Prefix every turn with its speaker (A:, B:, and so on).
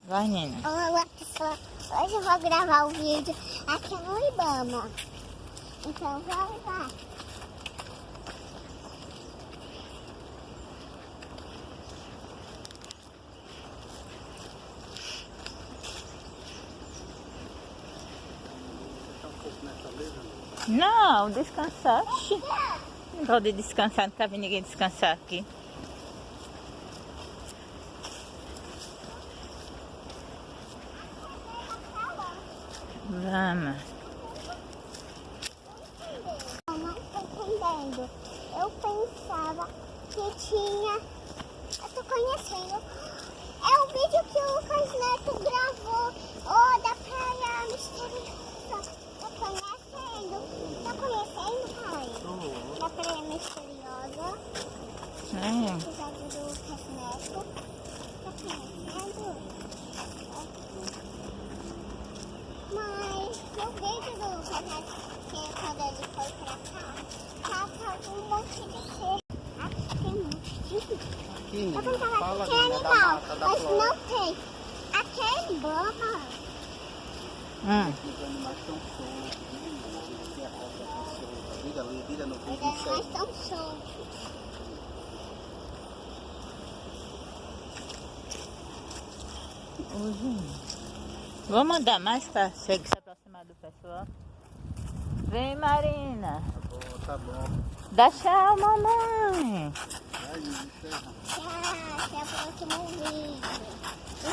A: Vai, Nina.
B: Olá, pessoal. Hoje eu vou gravar o vídeo aqui no Ibama. Então, vamos lá.
A: Não, descansar. Oxi. Não pode descansar, não quer ver ninguém descansar aqui. Vamos.
B: Eu não estou entendendo. Eu pensava que tinha... Eu tô conhecendo. É o vídeo que o Lucas Neto gravou. Oh, da praia misteriosa. Tô conhecendo. Tá conhecendo, pai? Da praia misteriosa. Episódio do Lucas Neto. Tá conhecendo? Mas no vídeo do Lucas Neto, que quando ele foi pra cá, tava um monte de ser. Aqui tem um monte de... Eu pensava que tinha animal, mas não tem. Aqui é Ibama.
C: Os animais estão soltos, tem a cobra tá solta. Vira no
B: Os
C: vídeo.
B: animais estão soltos.
A: Vamos andar mais para se aproximar do pessoal. Vem, Marina.
C: Tá bom.
A: Dá tchau, mamãe.
C: Vai, encerra.
B: Tchau, até o próximo vídeo.